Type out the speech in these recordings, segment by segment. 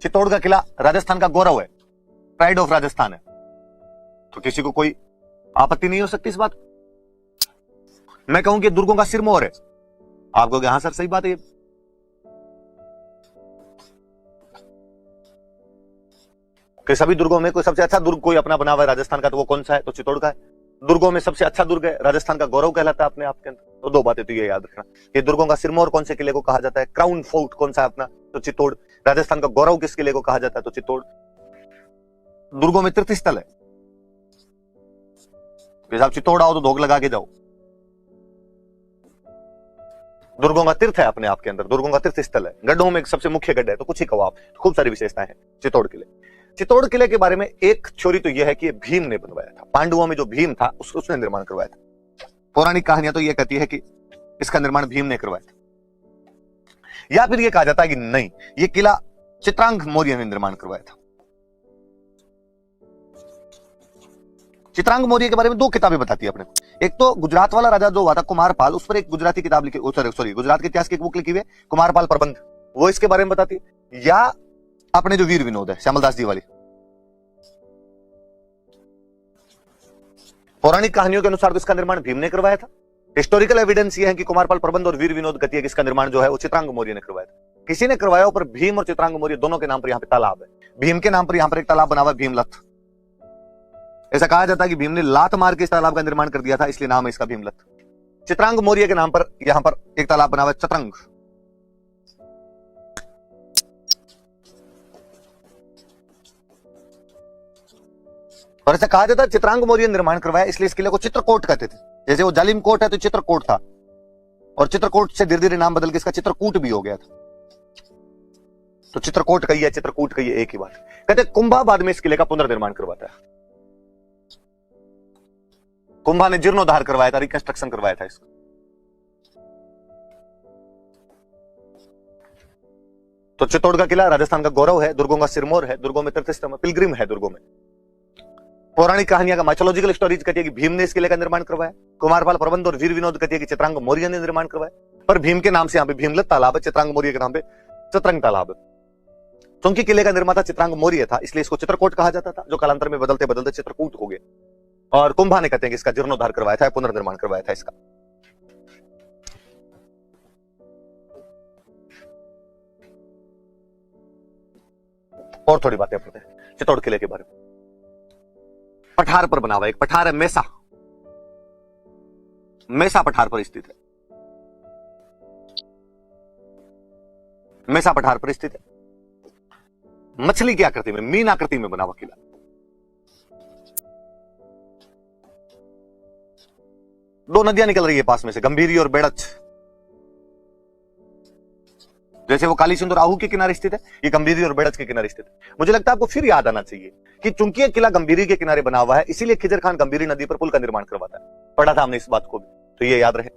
चित्तौड़ का किला राजस्थान का गौरव है, प्राइड ऑफ राजस्थान है, तो किसी को कोई आपत्ति नहीं हो सकती इस बात। मैं कहूं कि दुर्गों का सिरमौर है, आप कहोगे हाँ सर सही बात है। कि सभी दुर्गों में कोई सबसे अच्छा दुर्ग कोई अपना बना हुआ है राजस्थान का, तो वो कौन सा है? तो चित्तौड़ का है। दुर्गों में सबसे अच्छा दुर्ग है, राजस्थान का गौरव कहलाता है अपने आप के अंदर। तो दो बातें तो ये याद रखना कि दुर्गों का सिरमौर कौन से किले को कहा जाता है, क्राउन फोर्ट कौन सा है अपना, तो चित्तौड़। राजस्थान का गौरव किस किले को कहा जाता है, तो चित्तौड़। दुर्गों में तीर्थ स्थल है, आप चित्तौड़ आओ तो धोख लगा के जाओ। दुर्गों का तीर्थ है अपने आप के अंदर, दुर्गों का तीर्थ स्थल है, गढ़ों में सबसे मुख्य गढ़ है, तो कुछ ही कहो आप, खूब सारी विशेषताएं हैं चित्तौड़ किले। चित्तौड़ किले के बारे में एक थ्योरी तो यह है कि भीम ने बनवाया था, पांडवों में जो भीम था उसने निर्माण करवाया था। पौराणिक कहानियां तो यह कहती है कि इसका निर्माण भीम ने करवाया था, या फिर यह कहा जाता है कि नहीं, यह किला चित्रांग मौर्य ने निर्माण करवाया था। चित्रांग मौर्य के बारे में दो किताबें बताती है अपने को। एक तो गुजरात वाला राजा जो हुआ था कुमारपाल, उस पर एक गुजराती किताब लिखी, सॉरी गुजरात के इतिहास की एक बुक लिखी हुई है कुमारपाल प्रबंध, वो इसके बारे में बताती है। या अपने जो वीर विनोद है श्यामलदास जी वाली, पौराणिक कहानियों के अनुसार तो इसका निर्माण भीम ने करवाया था। हिस्टोरिकल एविडेंस ये है कि कुमारपाल प्रबंध और वीर विनोद कहती है कि इसका निर्माण जो है वो चित्रांग मौर्य ने करवाया था। किसी ने करवाया हो, पर भीम और चित्रांग मौर्य दोनों के नाम पर यहाँ पे तालाब है। भीम के नाम पर यहाँ पर एक तालाब बना हुआ है भीमलथ। ऐसा कहा जाता है कि भीम ने लात मार के इस तालाब का निर्माण कर दिया था, इसलिए नाम है इसका भीमलथ। चित्रांग मौर्य के नाम पर यहां पर एक तालाब बना हुआ है चतरंग। और ऐसा कहा जाता है चित्रांग मौर्य निर्माण करवाया, इसलिए इस किले को चित्रकोट कहते थे। जैसे वो जालिम कोट है तो चित्रकोट था, और चित्रकोट से धीरे धीरे नाम बदल के इसका चित्रकूट भी हो गया था। तो चित्रकोट कही है, चित्रकूट कही है, एक ही बात। कहते कुंभा बाद में इस किले का पुनर्निर्माण करवाता है। कुंभा ने जीर्णोद्धार करवाया था, रिकंस्ट्रक्शन करवाया था इसका। तो चित्तौड़ का किला राजस्थान का गौरव है, दुर्गों का सिरमौर है, दुर्गों में तीर्थस्थल, पिलग्रिम है दुर्गों में। पौराणिक कहानियां का माइथोलॉजिकल स्टोरीज कहती है कि भीम ने इस किले का निर्माण करवाया। कुमारपाल प्रबंध और वीर विनोद कहती है कि चित्रांग मौर्य ने निर्माण करवाया। पर भीम के नाम से यहाँ पे भीमलत तालाब है, चित्रांग मौर्य के नाम पे चतरंग तालाब है। क्योंकि किले का निर्माता चित्रांग मौर्य था, इसलिए इसको चित्रकोट कहा जाता था, जो कालांतर में बदलते बदलते चित्रकूट हो गया। और कुंभा ने कहते हैं कि इसका जीर्णोद्धार करवाया था, पुनर्निर्माण करवाया था इसका। और थोड़ी बातें पढ़ते हैं चित्तौड़ किले के बारे में। पठार पर बना हुआ एक पठार है मेसा, मेसा पठार पर स्थित है। मेसा पठार पर स्थित है। मछली की आकृति में, मीन आकृति में बना हुआ किला। दो नदियां निकल रही है पास में से, गंभीरी और बेड़च। जैसे वो काली सिंधु आहू के किनारे स्थित है, ये गंभीरी और बेड़च के किनारे स्थित है। मुझे लगता है आपको फिर याद आना चाहिए कि चूंकि ये किला गंभीरी के किनारे बना हुआ है, इसीलिए खिजर खान गंभीरी नदी पर पुल का निर्माण करवाता है। पढ़ा था हमने इस बात को भी, तो ये याद रहे।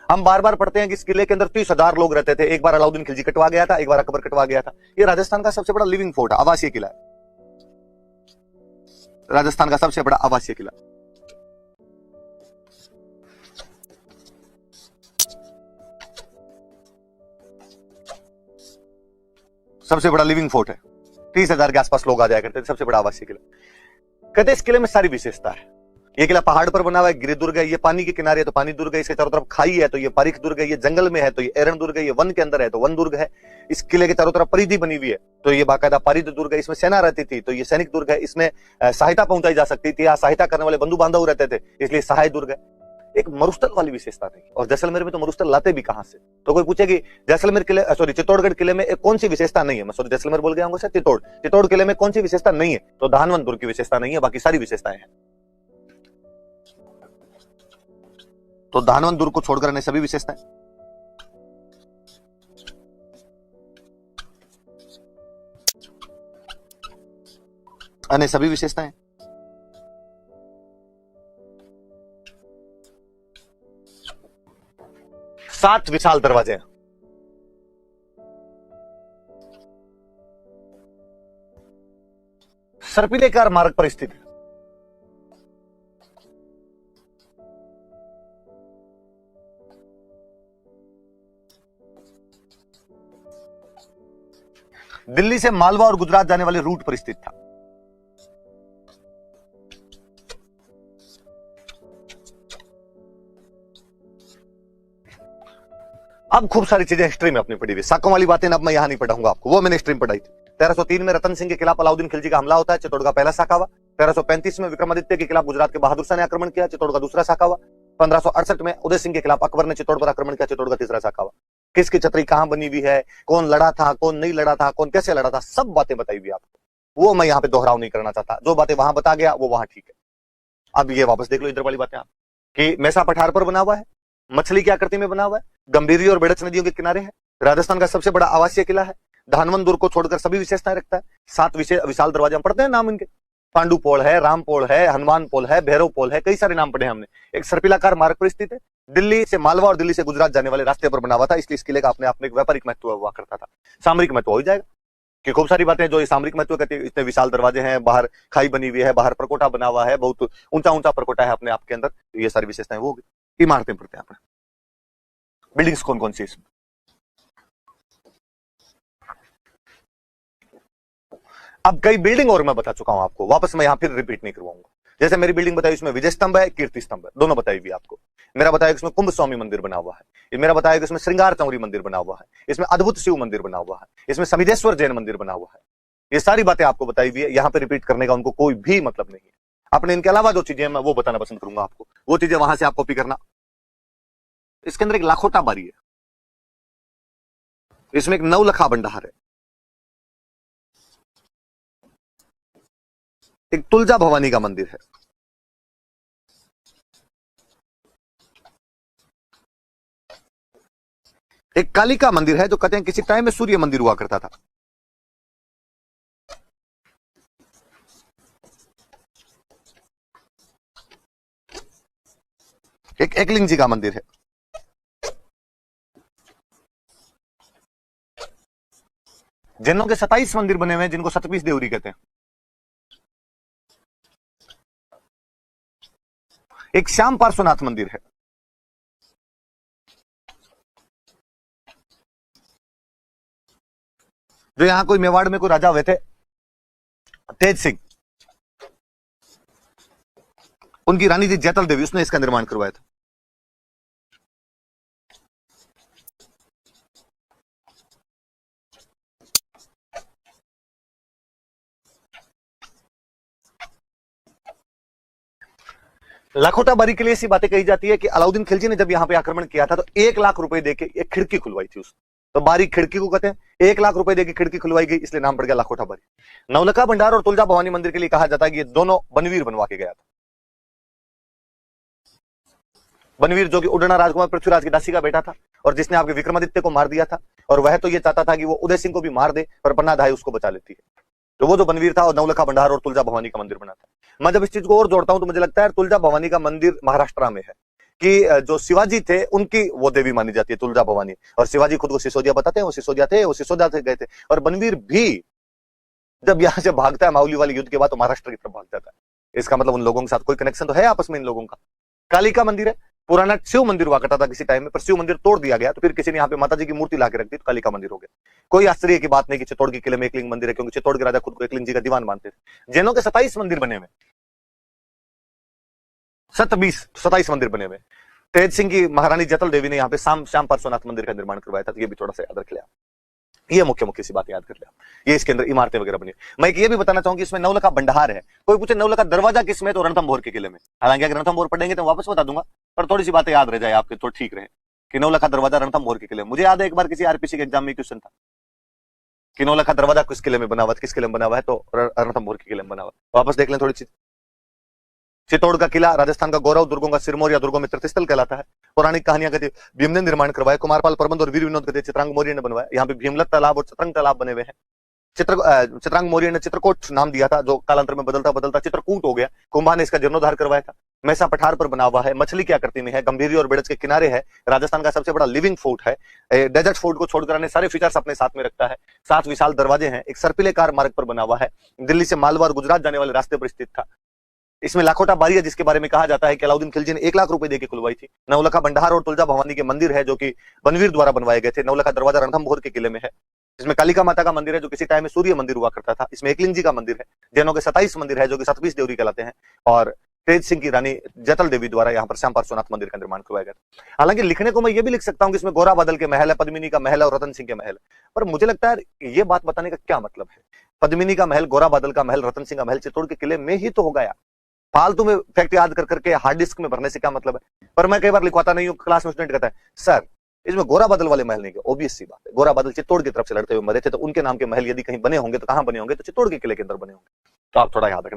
हम बार बार पढ़ते हैं कि इस किले के अंदर 30,000 लोग रहते थे। एक बार अलाउद्दीन खिलजी कटवा गया था, एक बार अकबर कटवा गया था। ये राजस्थान का सबसे बड़ा लिविंग फोर्ट है, आवासीय किला है। राजस्थान का सबसे बड़ा आवासीय किला। सबसे बड़ा लिविंग फोर्ट है, 30,000 के आसपास लोग आ जाया करते थे। सबसे बड़ा आवासीय किला। कहते इस किले में सारी विशेषता है। ये किला पहाड़ पर बना हुआ है, गिरिदुर्ग है, ये पानी के किनारे है तो पानी दुर्ग है, इसके चारों तरफ खाई है तो ये पारिक दुर्ग है, ये जंगल में है तो ये एरन दुर्ग है, ये वन के अंदर है तो वन दुर्ग है। इस किले के चारों तरफ परिधि बनी हुई है तो ये बाकायदा पारिद दुर्ग है। इसमें सेना रहती थी तो ये सैनिक दुर्ग है। इसमें सहायता पहुंचाई जा सकती थी, यहाँ सहायता करने वाले बंधु बांधव रहते थे, इसलिए सहाय दुर्ग है। एक मरुस्थल वाली विशेषता नहीं। और जैसलमेर में तो मरुस्थल लाते भी कहां से? तो कोई पूछे कि जैसलमेर किले, सॉरी चित्तौड़गढ़ किले में एक कौन सी विशेषता नहीं है? मैं सॉरी जैसलमेर बोल गया हूं, चित्तौड़ किले में कौन सी विशेषता नहीं है? तो धानवन दुर्ग की विशेषता नहीं है, बाकी सारी विशेषताएं हैं। तो धानवन दुर्ग को छोड़कर अन्य सभी विशेषताएं, अन्य सभी विशेषताएं। सात विशाल दरवाजे हैं। सर्पिलेकार मार्ग पर स्थित है। दिल्ली से मालवा और गुजरात जाने वाले रूट पर स्थित था। अब खूब सारी चीजें हिस्ट्री में अपनी पढ़ी हुई, साकों वाली बातें अब मैं यहां नहीं पढ़ाऊंगा आपको, वो मैंने हिस्ट्री में पढ़ाई थी। 1303 में रतन सिंह के खिलाफ अलाउद्दीन खिलजी का हमला होता है, चित्तौड़ का पहला साका हुआ। 1335 में विक्रमादित्य के खिलाफ गुजरात के बहादुर शाह ने आक्रमण किया, चित्तौड़ का दूसरा साका हुआ। 1568 में उदय सिंह के खिलाफ अकबर ने चित्तौड़ पर आक्रमण किया, चित्तौड़ का तीसरा साका हुआ। किसकी छतरी कहां बनी हुई है, कौन लड़ा था, कौन नहीं लड़ा था, कौन कैसे लड़ा था, सब बातें बताई हुई आपको, वो मैं यहाँ पे दोहराव नहीं करना चाहता। जो बातें वहां बता गया वो वहां ठीक है। अब ये वापस देख लो इधर वाली बातें आप, कि मैसा पठार पर बना हुआ है, मछली की आकृति में बना हुआ है, गंभीरी और बेड़च नदियों के किनारे है, राजस्थान का सबसे बड़ा आवासीय किला है, धानवन दुर्ग को छोड़कर सभी विशेषताएं रखता है, 7 विशाल दरवाजे, हम पढ़ते हैं नाम इनके, पांडु पोल है, राम पोल है, हनुमान पोल है, भैरव पोल है, कई सारे नाम पढ़े हमने। एक सर्पिलाकार मार्ग पर स्थित है, दिल्ली से मालवा और दिल्ली से गुजरात जाने वाले रास्ते पर बना हुआ था, इसलिए इस किले का अपने आप में एक व्यापारिक महत्व हुआ करता था। सामरिक महत्व हो जाएगा कि खूब सारी बातें जो सामरिक महत्व कहते हैं, इतने विशाल दरवाजे हैं, बाहर खाई बनी हुई है, बाहर प्रकोटा बना हुआ है, बहुत ऊंचा ऊंचा प्रकोटा है अपने आप के अंदर, ये सारी विशेषताएं वो होगी। इमारतें पढ़ते हैं अपने, बिल्डिंग्स कौन कौन सी इसमें, अब कई बिल्डिंग और मैं बता चुका हूं आपको, वापस मैं यहां फिर रिपीट नहीं करवाऊंगा। जैसे मेरी बिल्डिंग बताई, इसमें विजय स्तंभ है, कीर्ति स्तंभ है, दोनों बताई हुई आपको। मेरा बताया कि इसमें कुंभ स्वामी मंदिर बना हुआ है, मेरा बताया कि इसमें श्रृंगार चौरी मंदिर बना हुआ है, इसमें अद्भुत शिव मंदिर बना हुआ है, इसमें समिधेश्वर जैन मंदिर बना हुआ है। ये सारी बातें आपको बताई हुई है, यहां पर रिपीट करने का उनको कोई भी मतलब नहीं है। अपने इनके अलावा जो चीजें मैं वो बताना पसंद करूंगा आपको, वो चीजें वहां से आप कॉपी करना। इसके अंदर एक लाखोटा बारी है, इसमें एक नवलखा भंडार है, एक तुलजा भवानी का मंदिर है, एक कालिका मंदिर है जो कहते हैं किसी टाइम में सूर्य मंदिर हुआ करता था, एक एकलिंग जी का मंदिर है, जैनों के 27 मंदिर बने हुए हैं जिनको सतपीस देवरी कहते हैं, एक श्याम पार्श्वनाथ मंदिर है, जो यहां कोई मेवाड़ में कोई राजा हुए थे तेज सिंह, उनकी रानी थी जैतल देवी, उसने इसका निर्माण करवाया था। लाखोटा बारी के लिए ऐसी बातें कही जाती है कि अलाउद्दीन खिलजी ने जब यहां पे आक्रमण किया था तो 1 लाख रुपए देके एक खिड़की खुलवाई थी उसने, तो बारी खिड़की को कहते हैं। 1 लाख रुपए देके खिड़की खुलवाई गई, इसलिए नाम पड़ गया लाखोटा बारी। नवलखा भंडार और तुलजा भवानी मंदिर के लिए कहा जाता है कि ये दोनों बनवीर बनवा के गया था। बनवीर जो कि उड़ना राजकुमार पृथ्वीराज की दासी का बेटा था और जिसने आपके विक्रमादित्य को मार दिया था, और वह तो ये चाहता था कि वो उदय सिंह को भी मार दे, पर पन्ना धाई उसको बचा लेती है। तो वो जो बनवीर था और नवलखा भंडार और तुलजा भवानी का मंदिर बना था। मैं जब इस चीज को और जोड़ता हूं तो मुझे लगता है तुलजा भवानी का मंदिर महाराष्ट्र में है, कि जो शिवाजी थे उनकी वो देवी मानी जाती है तुलजा भवानी, और शिवाजी खुद को सिसोदिया बताते हैं, वो सिसोदिया थे, वो सिसोदिया से गए थे। और बनवीर भी जब यहां से भागता है माउली वाले युद्ध के बाद तो महाराष्ट्र की तरफ भाग जाता है। इसका मतलब उन लोगों के साथ कोई कनेक्शन तो है आपस में इन लोगों का। काली का मंदिर है, पुराना शिव मंदिर हुआ करता था किसी टाइम में, पर शिव मंदिर तोड़ दिया गया, तो फिर किसी ने यहाँ पे माता जी की मूर्ति ला के रख दी, तो काली का मंदिर हो गया। कोई आश्चर्य की बात नहीं कि चित्तौड़ के किले में एकलिंग मंदिर है, क्योंकि चित्तौड़ के राजा खुद को एकलिंग जी का दीवान मानते थे। जैनों के 27 मंदिर बने हुए, 27 मंदिर बने हुए। तेज सिंह की महारानी जैतल देवी ने यहाँ पे श्याम पार्श्वनाथ मंदिर का निर्माण करवाया था, तो ये भी थोड़ा सा याद रख लिया। ये मुख्य सी बात याद कर लिया। ये इसके अंदर इमारतें वगैरह बनी। मैं ये भी बताना चाहूंगी इसमें नवलखा भंडार है। कोई पूछे नवलखा दरवाजा किसमें, तो रणथंभौर के किले में। हालांकि अगर रणथंभौर पढ़ेंगे तो वापस बता दूंगा, पर थोड़ी सी बातें याद रह जाए आपके तो ठीक रहे कि नवलखा दरवाजा रणथंभौर के किले में। मुझे याद है एक बार किसी आरपीसी के एग्जाम में क्वेश्चन था कि नवलखा दरवाजा किस किले में बना हुआ, किस किले में बना हुआ है, तो रणथंभौर के किले में बना हुआ। वापस देख लें थोड़ी चीज। चित्तौड़ का किला राजस्थान का गौरव, दुर्गों का सिरमौर या दुर्गों में तीर्थस्थल कहलाता है। पौराणिक कहानियां कहती भीम ने निर्माण करवाया, कुमारपाल प्रबंध और वीर विनोद कहते चित्रांग मौर्य ने बनवाया। यहाँ पे भीमलत तालाब और चित्रंग तालाब बने हुए हैं। चित्रांग मौर्य ने चित्रकूट नाम दिया था, जो कालांतर में बदलता बदलता चित्रकूट हो गया। कुंभा ने इसका जीर्णोद्धार करवाया था। मैसा पठार पर बना हुआ है। मछली की आकृति में है, गंभीरी और बेड़ज के किनारे है, राजस्थान का सबसे बड़ा लिविंग फोर्ट है। डेजर्ट फोर्ट को छोड़कर अन्य सारे फीचर्स अपने साथ में रखता है। 7 विशाल दरवाजे हैं। एक सर्पिले कार मार्ग पर बना हुआ है, दिल्ली से मालवा और गुजरात जाने वाले रास्ते पर स्थित था। इसमें लाखोटा बारी है, जिसके बारे में कहा जाता है कि अलाउद्दीन खिलजी ने 1 लाख रुपए देकर खुलवाई थी। नवलखा भंडार और तुलजा भवानी के मंदिर है, जो कि बनवीर द्वारा बनवाए गए थे। नवलखा दरवाजा रणथंभोर के किले में है। इसमें कालिका माता का मंदिर है, जो किसी टाइम में सूर्य मंदिर हुआ करता था। इसमें एकलिंग जी का मंदिर है। जैनों के 27 मंदिर है, जो कि 27 देवरी कहलाते हैं। और तेज सिंह की रानी जतल देवी द्वारा यहाँ पर श्याम पार्श्वनाथ मंदिर का निर्माण करवाया गया। हालांकि लिखने को मैं ये भी लिख सकता हूँ कि इसमें गोरा बादल के महल है, पद्मिनी का महल है और रतन सिंह के महल है, पर मुझे लगता है ये बात बताने का क्या मतलब है। पद्मिनी का महल, गोरा बादल का महल, रतन सिंह का महल चित्तौड़ के किले में ही तो हो गया। फालतू में फैक्ट याद कर करके हार्ड डिस्क में भरने से क्या मतलब है। पर मैं कई बार लिखवाता नहीं हूँ, क्लास में स्टूडेंट कहता है सर इसमें गोरा बादल वाले महल नहीं गए। ऑब्वियस सी बात है, गोरा बादल चित्तौड़ की तरफ से लड़ते हुए मरे थे, तो उनके नाम के महल यदि कहीं बने होंगे तो कहां बने होंगे, तो चित्तौड़ के किले के अंदर बने होंगे। तो आप थोड़ा याद रखना।